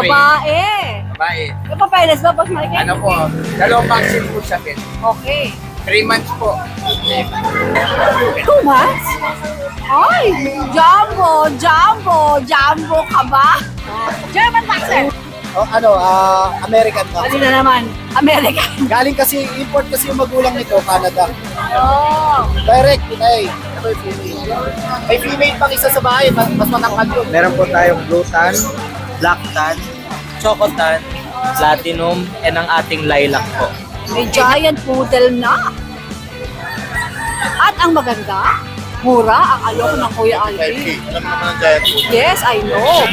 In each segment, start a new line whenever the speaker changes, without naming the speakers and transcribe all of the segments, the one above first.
Babae.
Babae.
Kapapeles ba, Boss Michael?
Ano po, dalawang vaccine po siya, Ben.
Okay.
3 months po.
2 months? Ay, jumbo, jumbo, jumbo ka ba? German vaccine.
American ka.
Ano na naman? American.
Galing kasi, import kasi yung magulang nito, Canada.
Oh.
Direct, Pinay. Ito yung female. May female pang isa sa bahay, mas matangkad yun.
Meron po tayong blue tan, black tan, choco tan, platinum, and ang ating lilac po.
May giant poodle na. At ang maganda, mura ang ayoko ng Kuya Alvin.
Alam mo naman ang giant food.
Yes, I know.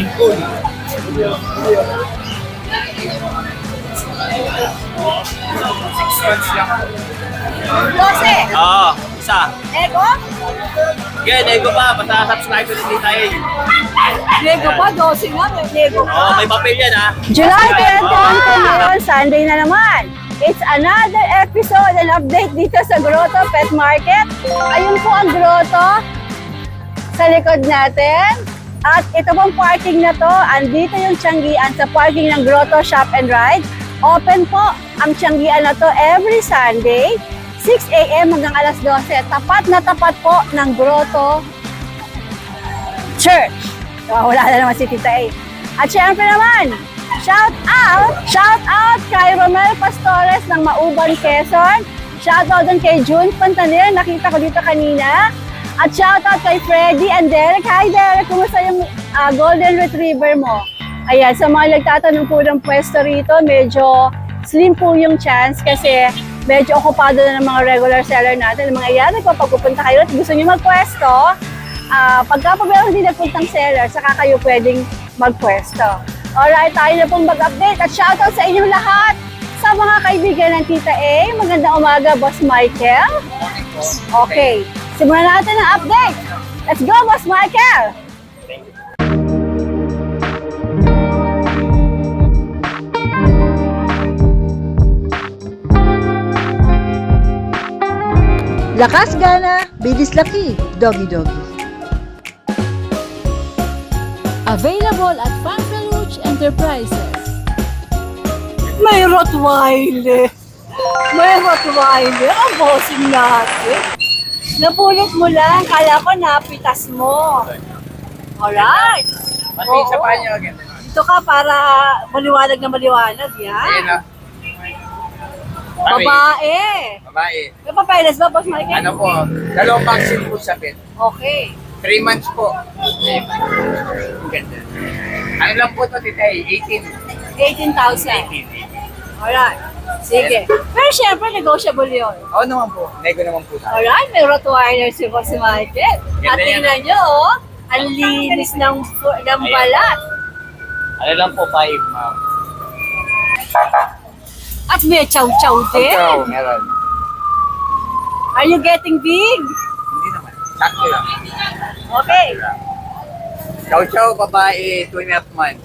Jose,
Oo, isa.
Ego?
Again, ego pa, basta subscribe ko din tayo.
Nego pa, 12 nga. Nego
Oo,
pa.
may papel yan ha.
July 21 ngayon, Sunday na naman. It's another episode and update dito sa Grotto Pet Market. Ayun po ang grotto sa likod natin. At ito pong parking na to, andito yung Tianggian sa parking ng Grotto Shop and Ride. Open po ang Tianggian na to every Sunday, 6 a.m. hanggang alas 12. Tapat na tapat po ng Grotto Church. Wala na naman si Tita A. At syempre naman, shout out kay Romel Pastores ng Mauban, Quezon. Shout out din kay June Pantanir, nakita ko dito kanina. At shout out kay Freddy and Derek. Hi Derek, kumusta yung Golden Retriever mo? Ayan, sa mga nagtatanong po ng pwesto rito, medyo slim po yung chance kasi medyo okupado na ng mga regular seller natin. Ang mga yan, kung pagpupunta kayo at gusto nyo magpwesto, pagka pa meron din nagpuntang seller, saka kayo pwedeng magpwesto. Alright, tayo na pong mag-update at shoutout sa inyong lahat sa mga kaibigan ng Tita A. Magandang umaga, Boss Michael. Okay, simulan natin ang update. Let's go, Boss Michael!
Lakas gana, bilis laki, doggy doggy. Available at Fantaluch Enterprises.
May Rottweiler! May Rottweiler! Ang bossing natin! Napulot mo lang, kala ko napitas mo. Alright!
Pati sa
Oo.
panyo, ganyan.
Ito ka para maliwanag na maliwanag,
Ayan
yan.
na.
Babae!
Babae.
Kapapeles ba, Boss Michael?
Ano po, dalawang vaccine po siya, Ben.
Okay.
3 months po. Ganda. Ano lang po ito, Tita A? 18.
18,000. Alright. Sige. Pero syempre, negotiable yun.
Oo naman po. Nego naman po tayo.
Alright, may Rottweiler si Boss Michael. At
Ganda yan.
tingnan nyo, oh, ang linis ng balat.
Ano lang po, 5 ma'am.
At may chow-chow din.
Chow, meron.
Are you getting big?
Hindi naman. Sakto lang.
Okay.
Chow Chow, babae, 2.5 months.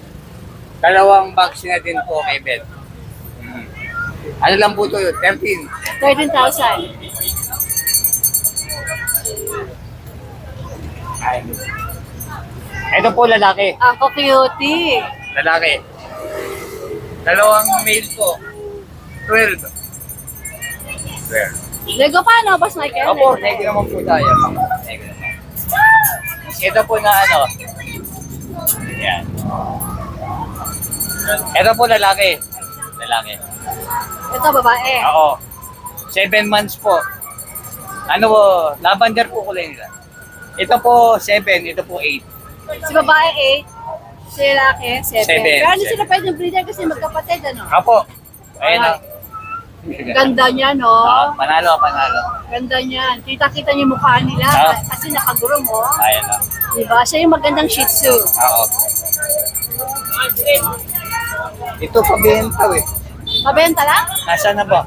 Dalawang vaccine na din po kay Beth. Ano lang po ito, 13.
13,000.
Ay. Ito po lalaki.
Ako cutie.
Lalaki. Dalawang male po. 12. 12.
Lego pa, no, Boss Michael?
Opo, nego naman po tayo. Nego naman. Ito po na ano. Yan. Ito po lalaki. Lalaki.
Ito, babae.
Oo. 7 months po. Ano po, lavender po kulay nila. Ito po 7, ito po 8.
Si babae 8. Si lalaki 7.
Seven,
Pero hindi
seven.
sila pwedeng breeder kasi magkapatid, ano?
Apo. Ayan na.
Ganda niya, no?
Panalo, panalo.
Ganda niyan. Kita-kita niyo mukha nila
Ah.
kasi nakagroom, oh.
Ayan na.
Diba? Siya yung magandang Shih Tzu.
Oo. Ito pabenta eh.
Mabenta lang?
Nasaan na ba?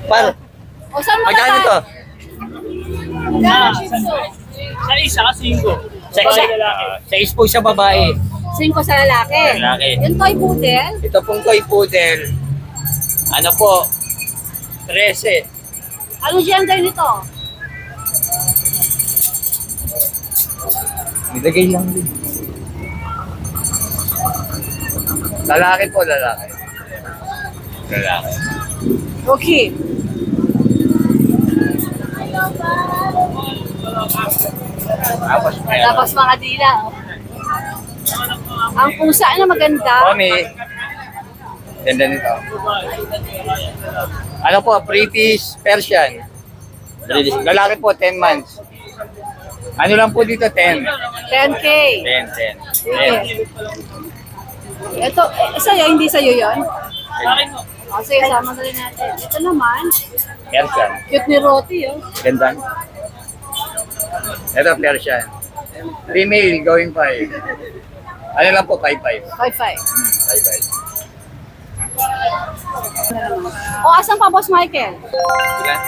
Par,
O saan mo
magkano ito?
Magkano Shih Tzu?
Sa isa, 5.
Sa ispo sa babae.
5 sa lalaki.
Lalaki.
Yung toy poodle,
Ito pong toy poodle. Ano po? 13.
ano gender nito?
Nilagay lang din. Lalaki po, lalaki. Lalaki.
Okay.
Tapos may
Tapos mga dila. Ang pusa na maganda.
Mami. Ganda nito. Ano po, British Persian. British. Lalaki po, 10 months. Ano lang po dito, 10.
10K.
10.
Sige. Ito, sa'yo, hindi sa'yo yun? O, sige, sama na rin natin. Ito naman,
Persian.
cute ni Roti, oh.
Ganda. Ito, Persian. Female, going 5. Ano lang po, 5'5".
5'5".
5'5".
O, asan pa, Boss Michael?
Ilan?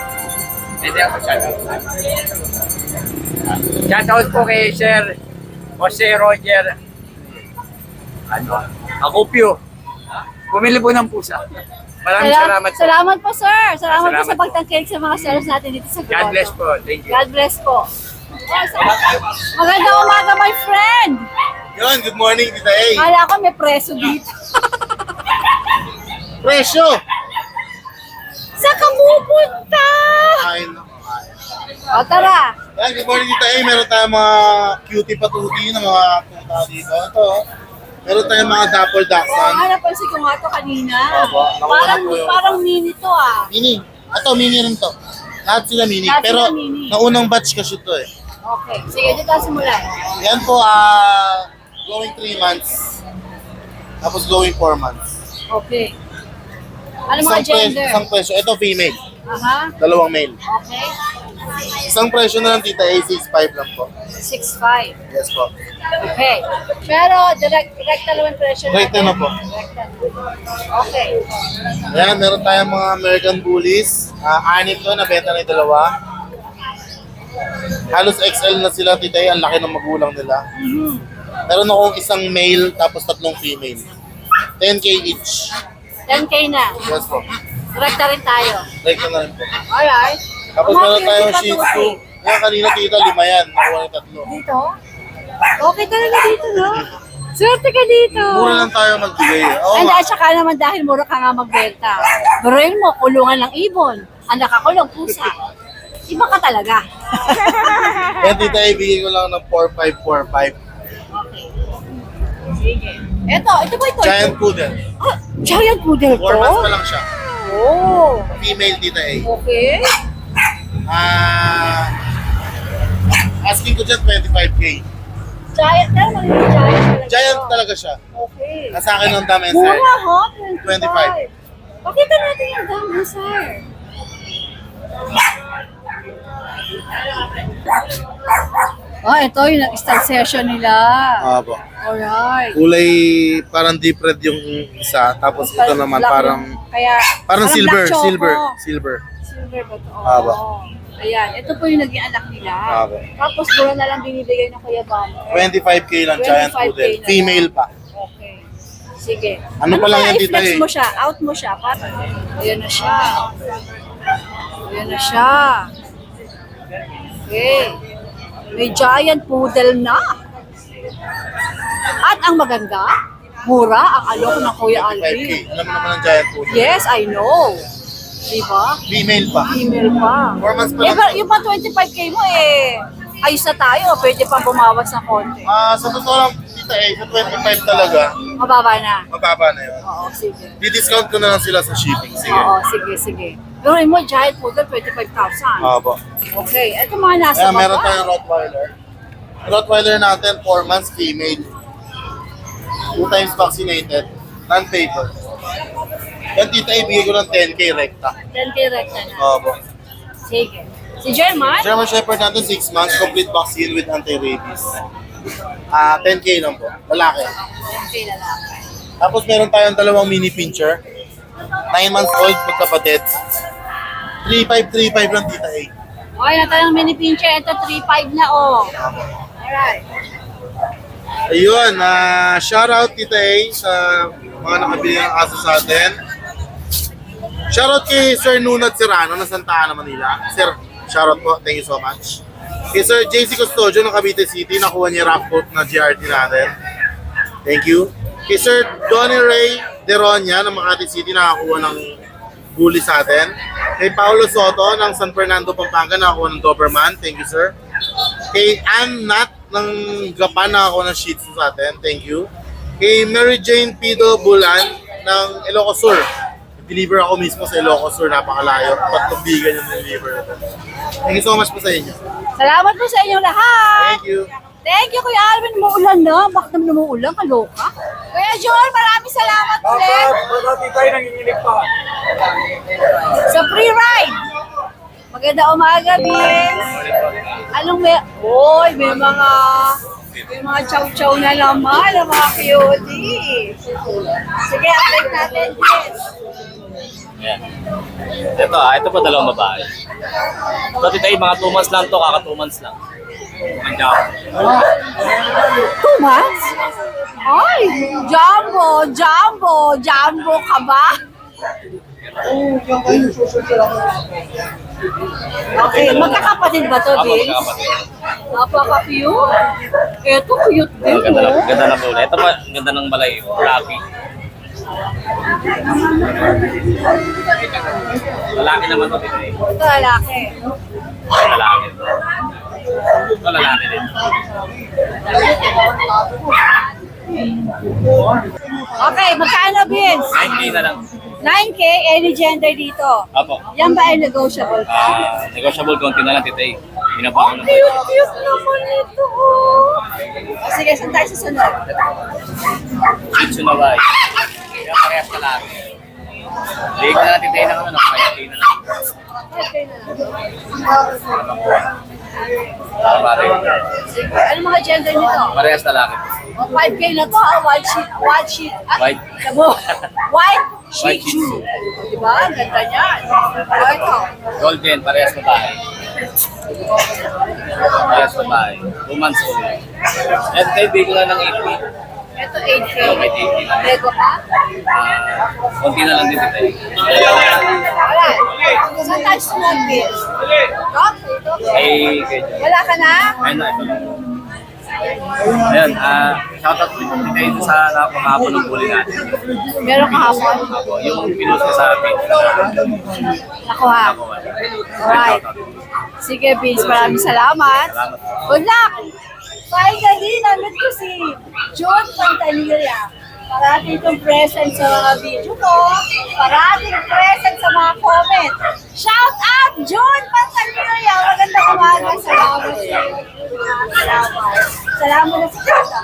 Pwede ako shoutout. Shoutout po kay Sir Jose Roger. Akopyo. Bumili po ng pusa. Maraming salamat po.
Salamat po, sir. Salamat po
Salamat
sa
po.
pagtangkilik sa mga sellers natin dito sa Grotto.
God bless po. Thank you.
God bless po. Magandang umaga, my friend.
Yun, good morning, Tita A.
Kala ko may preso dito.
Presyo!
Saan ka pupunta?
Kain na.
O, tara.
Yan, good morning, Tita A. Meron tayong mga cutie patuti na mga punta dito. Ito, meron tayong mga dapple
O,
dachshund.
napansin ko nga to kanina.
Opo, nakuha po yun.
Parang mini to, ah.
Mini. Ito, mini rin to. Lahat sila mini.
Lahat
Pero,
sila mini.
naunang batch kasi to eh.
Okay. Sige, dito tayo simulan.
Yan po, going 3 months. Tapos going 4 months.
Okay. Ano mga gender?
Isang presyo. Ito, female.
Aha.
Dalawang male.
Okay.
Isang presyo na lang, Tita A, 6.5 lang po.
6'5".
Yes po.
Okay. Pero direct naman pressure
Direct na po.
Okay.
Ayan, meron tayong mga American Bullies. Anip to, nabenta na yung dalawa. Halos XL na sila, Tita A. Ang laki ng magulang nila. Meron akong isang male, tapos 3 female. 10K each.
10K na.
Yes po.
Direct na rin tayo.
Like na rin po.
Alright.
Tapos
Mga
meron tayong
cutie
Shih Tzu.
patuloy.
Yan, kanina Tita, 5 yan. Nakuha yung 3.
Dito? Okay talaga dito, no? Swerte ka dito.
Mura lang tayo magbigay. Oo
And
nga.
at saka naman dahil mura ka nga magbenta. Biruin mo, kulungan ng ibon. Ang nakakulong pusa. Iba ka talaga.
Yan, Tita, ibigay ko lang ng 4.545.
Sige. Ito ba ito?
Giant Poodle.
Ah, giant poodle
4 months pa
to?
lang siya.
Oh.
Female, Tita A.
Okay.
Asking ko dyan 25K.
Giant na, magiging giant talaga.
Giant
to.
talaga siya.
Okay.
Nasa akin ng dam and
Mura
sir.
ha?
25.
Pakita natin yung dami, sir. Oh, ito yung start session nila.
Opo.
Alright.
Kulay parang deep red yung isa. Tapos ito naman
Black
parang
yung- kaya,
parang silver,
black choco.
silver, silver.
Silver ba ito?
Aba.
Ayan, ito po yung naging anak nila.
Aba.
Tapos mura na lang binibigay ng Kuya Bano.
25K lang, giant
25K
poodle.
na
Female
lang.
pa.
Okay. Sige.
Ano pa lang
kaya
yan, Tita
i-flex
eh?
mo siya, out mo siya. Ayan na siya. Ayan na siya. Okay. May giant poodle na. At ang maganda, mura ang alok ng Kuya
25K.
Alvin.
Alam mo naman ang giant poodle.
Yes, I know. Diba?
Female pa.
Female pa.
4 months pa
Eh,
lang.
pero yung pa 25K mo eh, ayos na tayo. Pwede pang bumawas ng konti.
Sa totoo lang, Tita A, sa 25 talaga,
Mababa na.
mababa na yun.
Oo, sige.
Di-discount ko na lang sila sa shipping. Sige.
Oo, sige. Pero mo, giant poodle, 25,000.
Opo.
Okay, ito mga nasa
Ayan, meron
baba.
tayong Rottweiler. Rottweiler natin, 4 months, female. 2 times vaccinated. Non-paper. Yan, Tita, ibigay ko ng 10K rekta.
10K recta na.
Opo.
Sige. Si German?
German Shepherd natin, 6 months, complete vaccine with anti-rabies. 10K lang po. Lalaki.
10K lalaki.
Tapos meron tayong 2 mini pincher. 9 months old, magkapatid. 3.5 lang, Tita A.
Okay, na tayong mini pincher. Ito 3.5 na, oh. Alright.
Ayun, shoutout Tita A sa mga nakabili ng aso sa atin. Shoutout kay Sir Nunat Serrano ng Santa Ana, Manila. Sir, shoutout po. Thank you so much. Kay Sir JC Custodio ng Cavite City, nakuha niya rough coat na GRT natin. Thank you. Kay Sir Donnie Ray Deronia ng Makati City, nakakuha ng bully sa atin. Kay Paulo Soto ng San Fernando, Pampanga, nakakuha ng Doberman. Thank you, sir. Kay Ann Nat ng Japan, nakakuha ng Shih Tzu sa atin. Thank you. Kay Mary Jane Pido Bulan ng Ilocos Sur. Deliver ako mismo sa Ilocos Sur, napakalayo. Patubigan yung deliver natin. Thank you so much po sa inyo.
Salamat po sa inyong lahat.
Thank you.
Thank you, Kuya Alvin. Umuulan na. Bakit naman umuulan? Kaloka. Kuya Joel, maraming salamat ulit. Sa free ride. Maganda umaga, Vince. Anong may... Oy, may mga chow-chow na naman, ang mga cutie. Sige, update natin, Vince.
Ayan. Ito pa dalawang babae. Ito, Tita A, mga 2 months lang to, kaka 2 months lang.
2 months? Ay, jumbo ka ba? Okay, magkakapatid ba to,
Ako,
Vince?
magkakapatid.
Napaka-cute. Ito, cute din,
Ganda na po. Ito pa, ganda ng balay. Rocky. Lalaki naman to, Tita A.
Ito, lalaki.
Lalaki. Ito, lalaki din.
Okay, magkano, Vince?
9K na lang.
9K, any gender dito.
Apo.
Yan ba ay negotiable pa?
Negotiable konti na lang, Tita A. Binaba ko na.
Cute naman ito. Sige, saan tayo sa sunod?
Shih na ba? Kaya parehas na lang. Bigay ko na lang, Tita A, ng 5K na lang.
Okay na. Sige, ano mga gender nito?
Parehas na lang.
O, 5K na to, white sheet,
White.
White
White
sheet.
Shih Tzu.
Diba? Ang ganda niyan. O, ito.
Golden, parehas na bahay. Parehas na bahay. 2 months old. At kay bigay ko na ng 8K.
Ito, 8K.
May 8K na.
Lego pa?
Konti na lang din Tita A.
Wala. Saan tayo sunod, Vince? Okay.
Ay, kay John.
Wala ka na?
Ayun na, ito lang. Ayun, shoutout po Tita A sa nakakapon ng bully natin.
Meron kahapon?
Ako, yung pinost ko sa page.
Nakuha.
Ako,
Alright. Sige, Vince. Maraming salamat. Good luck! Finally, namit ko si June Pantanilla. Parating itong present sa mga video ko. Parating present sa mga comment. Shout out, June Pantanilla! Magandang umaga. Salamat sa iyo. Salamat. Salamat na sa kata.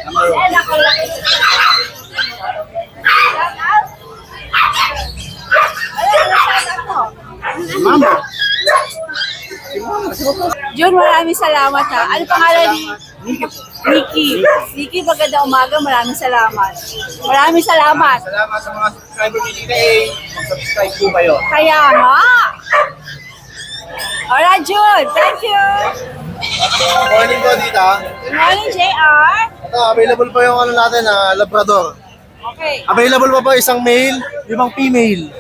Ayan ako lang. Shout out. Ayan, ano shout out mo?
Mama.
Jun, maraming salamat ha. Ano pangalan ni? Nikki. Nikki, magandang umaga. Maraming salamat. Maraming salamat.
Salamat sa mga subscriber ni Tita A. Mag-subscribe po kayo.
Kaya nga. Alright, Jun. Thank you.
Morning po, Tita.
Good morning, JR.
Ito, available pa yung natin, Labrador.
Okay.
Available pa po isang male, 5 female.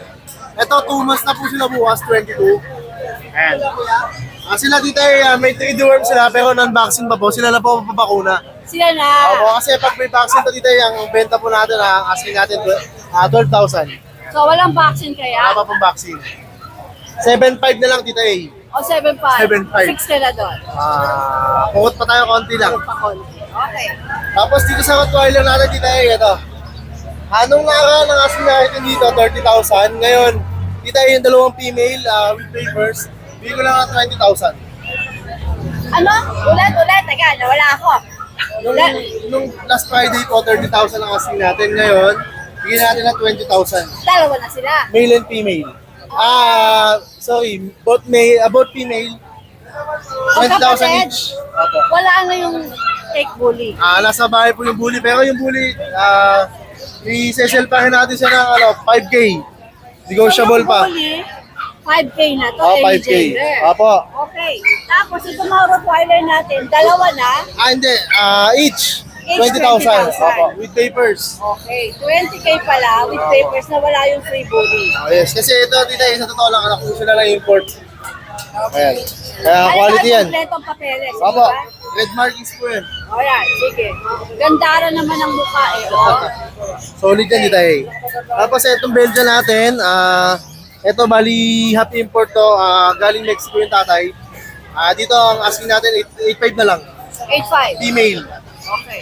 Ito, 2 months na po sila bukas, 22. Ayan. Sila dito ay may 3 deworm sila pero non-vaccine pa po. Sila na po papakuna.
Sila na.
Opo, kasi pag may vaccine to dito, ang benta po natin, ang asking natin, 12,000.
So, walang vaccine kaya?
Wala pa pong vaccine. 7.5 na lang, Tita A.
O 7.5?
7.5.
6 ka na doon.
Pungot pa tayo konti lang.
Pakonti. Okay.
Tapos dito sa Rottweiler natin, Tita A, ito. Anong nga ng asking natin dito, 30,000. Ngayon, Tita A, yung 2 female with papers, bigyan ko lang ng 20,000.
Ano? Ulit. Teka, nawala ako.
Nung last Friday po, 30,000 ang asking natin. Ngayon, bigyan natin ng 20,000.
Dalawa na sila.
Male and female. Both female. 20,000 each. Opo.
Wala na yung fake bully.
Nasa bahay po yung bully. Pero yung bully, i-sell natin siya ng 5K. Negotiable
So, yung
pa.
bully, 5K na to.
5K.
gender.
Opo.
Okay. Tapos ito mga Rottweiler natin, dalawa na.
Hindi. Each.
Each
20,000.
20,000.
Opo. With papers.
Okay. 20K pala with papers na wala yung free bully.
Yes. Kasi ito, Tita, sa totoo lang, anak ko sila lang import. Ayan. Kaya quality yan.
Kompletong papeles, di
Opo.
ba?
red markings po yan.
O yan, sige. Gandara naman ang mukha eh. Oh.
Solid yan, Tita A. Tapos itong Belgian natin, ito bali half import to, galing Mexico yung tatay. Dito ang asking natin, 8.5 na lang.
8.5.
Female.
Okay.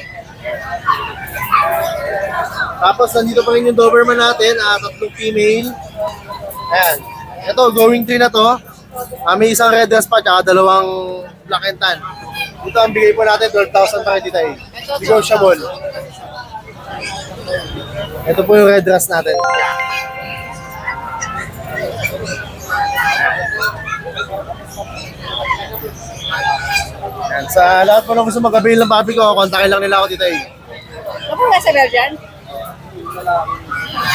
Tapos nandito pa rin yung Doberman natin, 3 female. Ayan. Ito, going 3 na to. May isang red dress pa, tsaka 2 black and tan. Dito ang bigay po natin, 12,000 pa rin dito eh. Negotiable. Ito po yung red dress natin. Ayan. Sa lahat po na gusto mag-avail ng papi ko, kontakin lang nila ako dito eh.
Ano po nasa Belgian?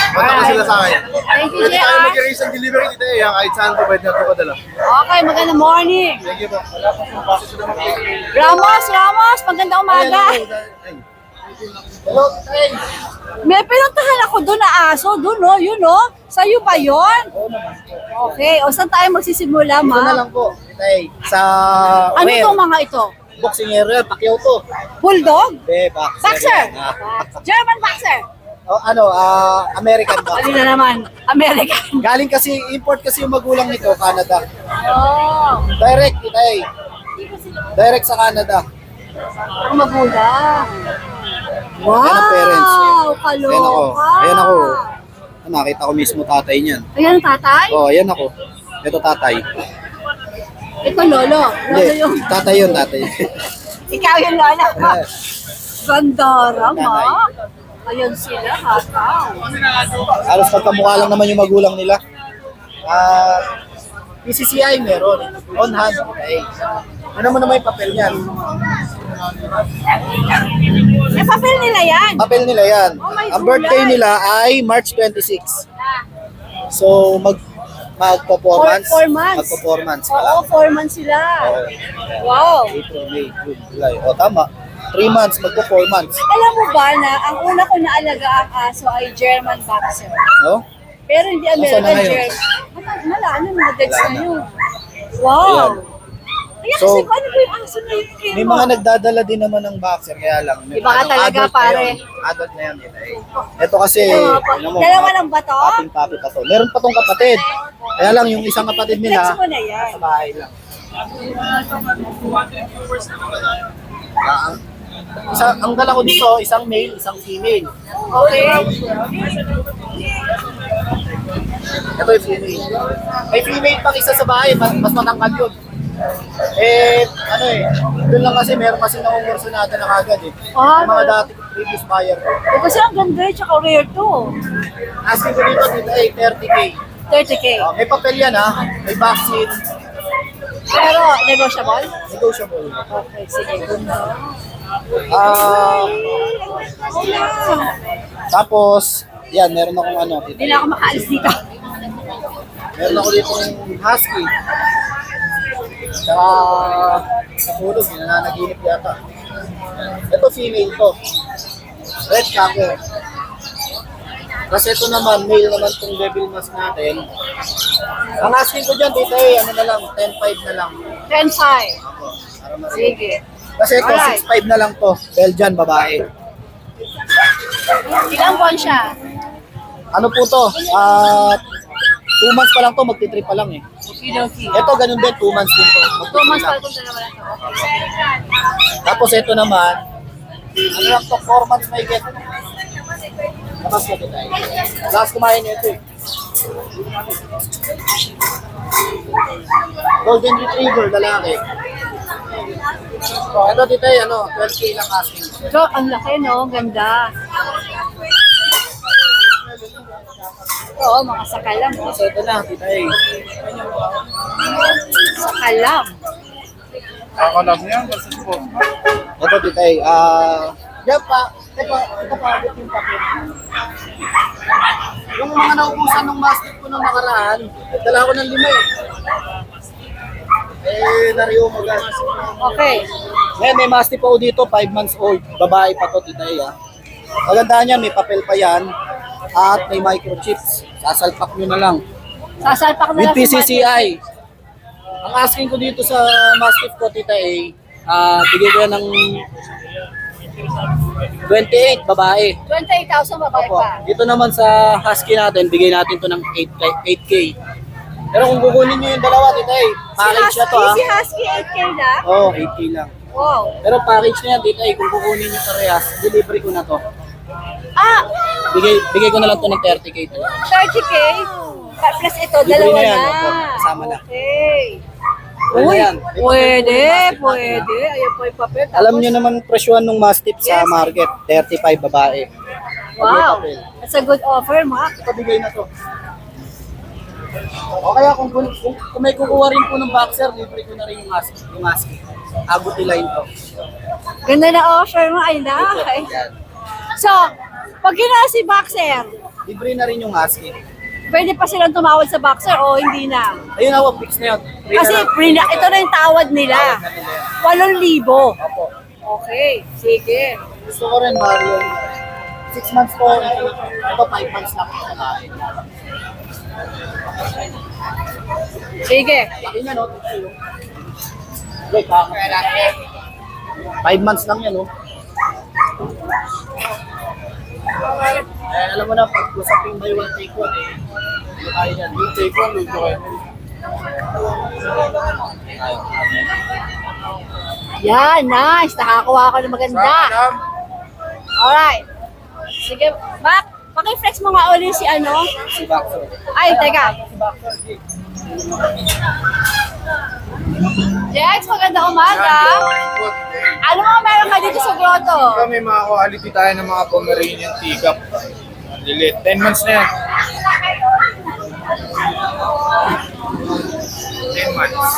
Kontakin sila sa akin.
Thank you,
Pwede tayo
JR.
mag-erase ng delivery dito eh. Kahit saan po pwede natin padala.
Okay, magandang morning.
Thank you po. Wala po po. Pasok na naman.
Ramos, magandang umaga.
Hello, hey.
May pinuntahan ako doon na aso, doon no, yun no. Sa'yo ba yun? Okay, o saan tayo magsisimula,
Ito na
ma?
lang po. Tay, sa
Ano
where?
tong mga ito?
Boxing area, Pacquiao to.
Bulldog?
Boxer.
Boxer? German boxer?
American boxer.
Ano na naman? American.
Galing kasi, import kasi yung magulang nito, Canada.
Oh,
Direct, tay. Direct sa Canada.
ang magulang. Wow,
Yan ang parents.
kaloka.
Ayan ako. Ayan ako. Nakita ko mismo tatay niyan.
Ayan ang tatay?
Oh, ayan ako. Ito tatay.
Ito lolo. Lolo
Hindi,
yung...
tatay yun, tatay.
Ikaw yung lolo.
Yes.
Gandara, ma. Ayan sila, hataw.
Halos pagkamukha lang naman yung magulang nila. PCCI meron. On hand. Okay. Ano mo naman yung papel niyan?
May papel nila yan.
Papel nila yan.
Oh my
Ang birthday
God.
nila ay March 26. So, magpo-4 months.
4 months.
Magpo-4 months.
Oo, 4 months sila. Wow.
April, May, June, July. O, tama. 3 months, magpo-4 months.
Alam mo ba na ang una ko naalaga ang aso ay German boxer.
No?
Pero hindi
Nasaan na
American
ngayon?
German. Wala, ano na, deads
Wala
na
na.
yun. Wow.
Ayan.
Kaya
So,
kasi kung ano ba yung aso na yun?
May mga nagdadala din naman ng boxer, kaya lang.
Iba ka talaga,
adult na
pare.
yun. Adult na yan. Ito kasi, ano mo,
Dalawa lang ba to?
papi pa to. Meron pa tong kapatid. Kaya lang, yung isang kapatid
Flex
nila,
mo na yan.
sa bahay lang. Ang dala ko dito, isang male, isang female.
Okay.
Ito yung female. May female pang isa sa bahay, mas matangkad yun. Doon lang kasi, meron kasi nakungurso natin na kagad eh.
Ah,
Yung mga dati previous buyer ko.
Kasi ang ganda eh, tsaka rare to.
Asking ko dito, 30K.
30K.
May papel yan ha, may vaccine,
Pero negotiable?
negotiable.
Okay, sige.
Tapos, yan, meron akong ano,
Hindi na ako makaalis dito.
meron ako dito ng husky. Saka, sa tulog, nananaginip yata. Ito female to. Red cocker. Kasi ito naman, male naman tong devil mask natin. Ang asking ko dyan, dito ano na lang, 10.5 na lang.
10.5.
Para ma-
Sige.
Kasi ito,
Alright.
6.5 na lang to. Belgian, babae.
Ilang buwan siya?
Ano po to? 2 months pa lang to, magti-3 pa lang eh.
Okidoki.
Ito, ganun din, 2 months din to.
2 months pa
Lang.
itong dalawa na to.
Tapos ito naman, ano lang to, 4 months may get. Tapos na tayo. Last kumain nito eh. Golden Retriever, lalaki. So, ito dito eh, 12K lang asking.
So, ang laki no, ganda. Oo, mga sakalam. Oh.
So ito na, dito eh.
Sakalam.
Nakakalab niya, basta po.
Ito dito eh, yan pa, ito pa, yung papel. Yung mga naubusan ng mastiff ko nung nakaraan, nagdala ko ng 5 eh. Nariyo mo guys.
Okay.
Ngayon, may mastiff ako dito, 5 months old. Babae pa to, tita eh. Maganda niya, may papel pa yan. At may microchips. Sasalpak nyo na lang.
Sasalpak na
With
lang si Mike.
PCCI. Ang asking ko dito sa mastiff ko, tita eh, Bigay ko yan ng 28, babae.
28,000 babae
Opo.
pa.
Dito naman sa husky natin, bigay natin to ng 8K. Pero kung kukunin nyo yung dalawa, Tita A, package na to ha.
Si Husky 8K na?
Oo, 8K lang.
Wow.
Pero package na yan, Tita A, kung kukunin nyo parehas, delivery ko na to.
Ah,
Bigay ko na lang to ng 30K talaga.
30K? Plus ito,
Libre
dalawa
na yan,
na.
opo. Kasama na.
Okay.
Ano
Uy,
yan?
pwede. Ayan po yung papel. Tapos,
Alam nyo naman presyohan ng Mastiff sa market, 35 babae.
wow.
Papel.
That's a good offer, Mac.
Ito bigay na to. O kaya kung may kukuha rin po ng boxer, libre ko na rin yung husky. Aguti line to.
Ganda na offer mo, ay na.
Yan.
So, pag ginawa si Boxer,
Libre na rin yung husky.
pwede pa silang tumawad sa Boxer o hindi na?
Ayun na, fix na yun. Free
Kasi
na lang.
ito na yung tawad nila.
Tawad na nila yan.
8,000.
Opo.
Okay, sige.
Gusto ko rin, Mario. 6 months ko, ito 5 months lang ako na.
Sige.
Laki niya, no? Wait, 5 months lang yan, no? Alam mo na, pag usapin by one take one, hindi tayo yan. Yung take one, luto kayo.
Yan, nice. Nakakuha ko ng maganda. Alright. Sige, Mac, paki-flex mo nga ulit si ano?
Si Boxer.
Ay, teka. Jex, maganda umaga. Ano mga meron ka dito sa grotto?
May mga quality tayo ng mga Pomeranian teacup. Ang lilit. 10 months na yan. 10 months.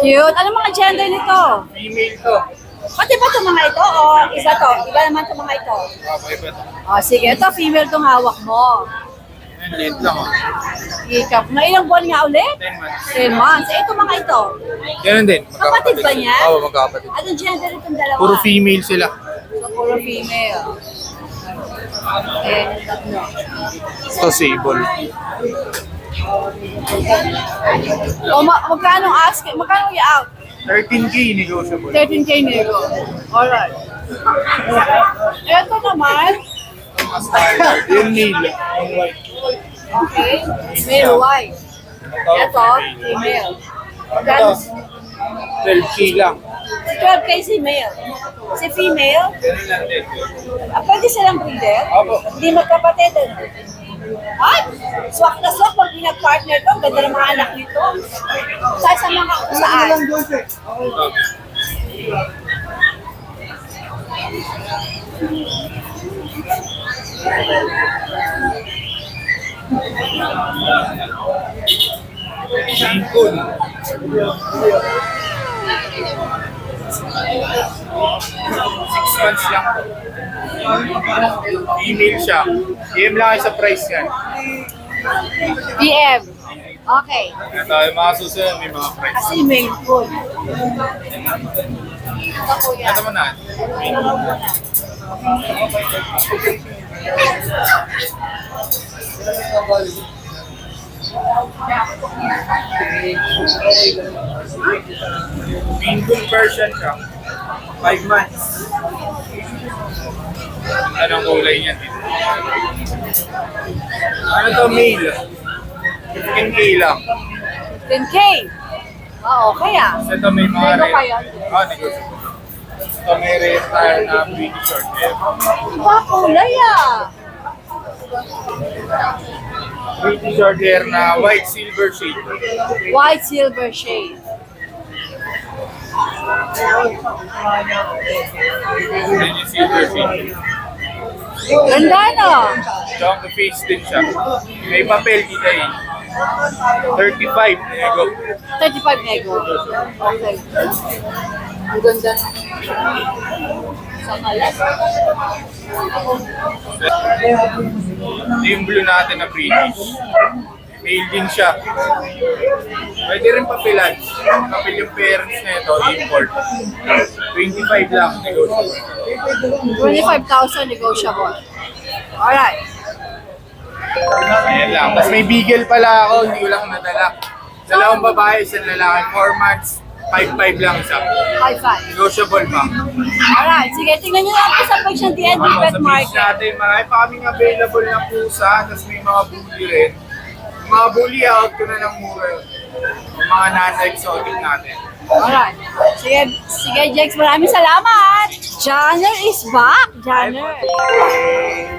Cute. Ano mga gender nito?
Female to.
Pati ba itong mga ito o isa to? Iba naman itong mga ito.
Okay ba ito?
O sige, ito female itong hawak mo.
Yan, liit lang oh.
Ikap. Na ilang buwan nga ulit?
10 months.
10 months. Eh, ito mga ito.
Ganun din.
Kapatid ba niya?
Oo, magkakapatid.
Anong gender itong dalawa?
Puro female sila.
So, puro female. Eh, tatlo.
Ito sable.
O, magkano ask? Magkano i-out?
13K negotiable.
13K nego. Alright. Ito naman.
Yung male. Yung white.
Okay. Male white. Ito, female. Magkano?
12K lang.
12K si male. Si female,
Ganun lang din.
pwede silang breeder?
Opo.
Hindi magkapatid. Ano? Ay! Swak na swak pag pinag-partner to. Ang ganda ng mga anak nito. Sa mga saan?
Lincoln. 6 months lang po. Email siya. PM lang kayo sa price yan.
PM. Okay.
Ito, yung mga susunod, may mga price.
Kasi main food. Ito kuya.
Ito mo na. Lincoln version siya. 5 months. Anong kulay niya dito? Ano to, male? 15K lang.
10K. Ah, okay ah.
Ito may mga
Nego kayo?
negotiable. Ito may retire na British short hair.
Iba kulay ah.
British short hair na white silver shade.
White silver shade.
Yan yung silver shade.
Ganda no?
Chong the face din siya. May papel kita eh. 35 nego.
35 nego. Okay. Ang ganda. Sa kalas.
Ito yung blue natin na British. Male din siya. Pwede rin papilan. Papel yung parents na ito, import. 25 lang, negotiable.
25,000 negotiable. Alright.
Ayan lang. Tapos may beagle pala ako, hindi ko lang nadala. Dalawang babae, isang lalaki, 4 months, 5-5 lang isa.
5-5.
Negotiable pa.
Alright, sige, tingnan nyo lang po sa page ng TNT
Ako,
Pet
sa page
Market.
natin, marami pa kaming available na pusa, tapos may mga bully rin. Yung mga bully, out ko na ng mura yun. Yung mga non-exotic natin.
Alright. Sige, Jex, maraming salamat. Janner is back. Janner.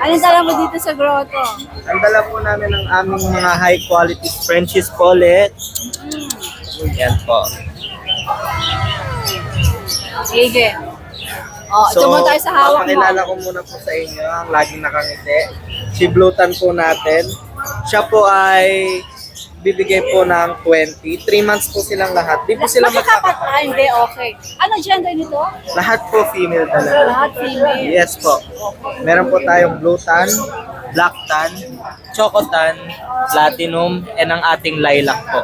Anong dala mo dito sa grotto?
Ang dala po namin ng aming mga high quality Frenchies Pollet. Yan po.
Sige. Oh, ito mo tayo sa hawak mo.
papakilala ko muna po sa inyo ang laging nakangiti. Si Blutan po natin. Siya po ay bibigay po ng 20. 3 months po silang lahat. Di po sila
Magkakapat. Hindi, okay. Ano gender nito?
Lahat po female talaga.
Lahat female.
Yes po. Meron po tayong Blue Tan, Black Tan, Choco Tan, Platinum, and ang ating Lilac po.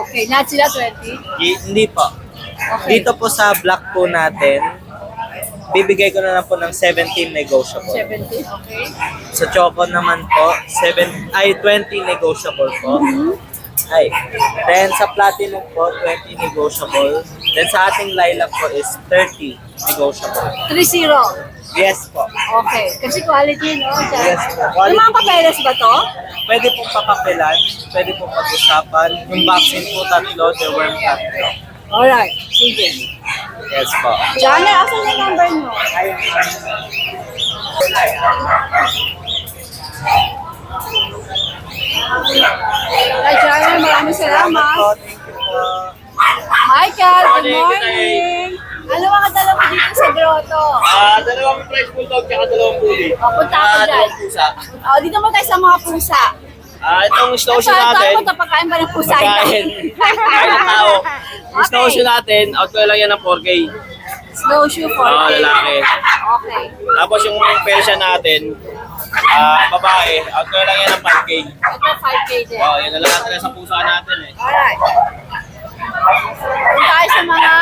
Okay, lahat sila 20.
Hindi po.
Okay.
Dito po sa black po natin, bibigay ko na lang po ng 17 negotiable.
17, okay.
Sa Choco naman po, 20 negotiable po. Ay. Then sa Platinum po, 20 negotiable. Then sa ating Lilac po is 30 negotiable.
3-0.
Yes po.
Okay. Kasi quality, no?
Yes po.
Yung mga papeles ba to?
Pwede pong papapilan, pwede pong pag-usapan. Yung vaccine po tatlo, the worm tatlo.
Alright. Sige.
Yes po.
Janner, asan yung number mo? Alright, Janner, maraming salamat.
Thank you po.
Michael, good morning. Ano mga dala mo dito sa grotto?
Dalawang French Bulldog tsaka dalawang bully.
O, punta ako dyan.
Dalawang pusa.
O, dito mo tayo sa mga pusa.
Itong snow shoe
Ito,
natin.
ito, pagpapakain ba ng pusa ito?
Pagkain. Pagkain ng tao. Yung snow shoe natin, out ko lang yan ng 4K.
Snowshoe for
Oo, lalaki.
Okay.
Tapos yung Persian natin, babae, out ko lang yan ng 5K.
Ito, 5K din.
Yan na lang natin sa pusa natin eh.
Alright. Punta tayo sa mga...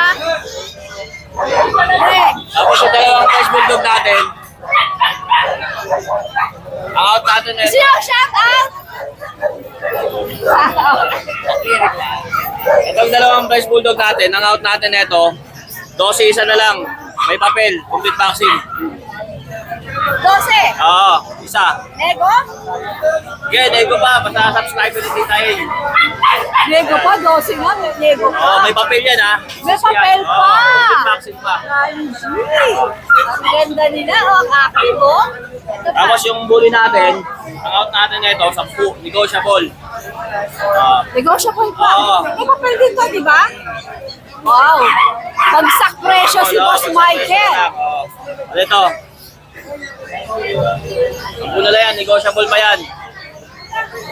Greg,
Tapos yung dalawang French Bulldog natin, ang out natin eh.
sino shout out?
Itong dalawang French Bulldog natin, ang out natin ito, 12 isa na lang. May papel, complete vaccine.
12.
Oo, isa.
Nego?
Okay, nego pa, basta subscribe ko ni Tita Hale.
Nego pa, 12 nga. Nego pa.
Oo, may papel yan ha.
May papel pa.
Oo, complete vaccine pa.
Angie. Ang ganda nila. Oh, active oh. Ito pa.
Tapos yung bully natin, ang out natin ito, 10, negotiable.
Negotiable pa.
Oo.
May papel din to, di ba? Wow. Bagsak presyo si Boss Michael.
Ano ito? Ang puna na yan, negotiable pa yan.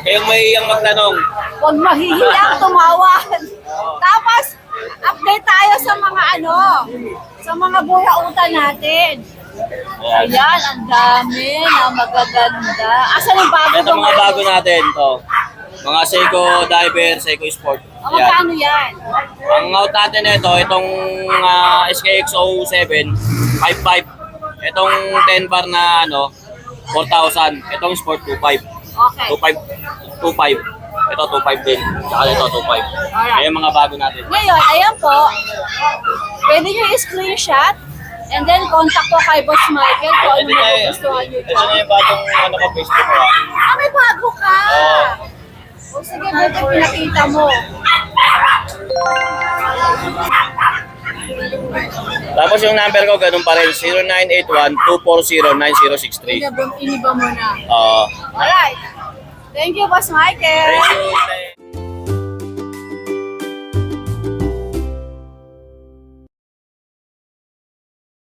Kayong may iyang magtanong.
Huwag mahihilang tumawad. Tapos, update tayo sa mga sa mga burautan natin. Ayan, ang dami na magaganda. Asan yung bago
Ito mga bago natin to. Mga Seiko Diver, Seiko Sport.
Ang magkano yan?
Ang out natin ito, itong SKX07, 5.5. Itong 10 bar na 4,000. Itong Sport 2.5.
Okay.
2.5. Ito 2.5 din. Tsaka ito 2.5. Ayan mga bago natin.
Ngayon, ayan po. Pwede nyo i-screenshot and then contact ko kay Boss Michael kung ano magugustuhan nyo
Ito na yung bagong ko Facebook ko.
may bago ka!
Oo.
O sige, buti pinakita mo.
Tapos yung number ko, ganun pa rin. 0981-240-9063.
Iniba mo na.
Oo.
Alright. Thank you, Boss Michael.
Thank you.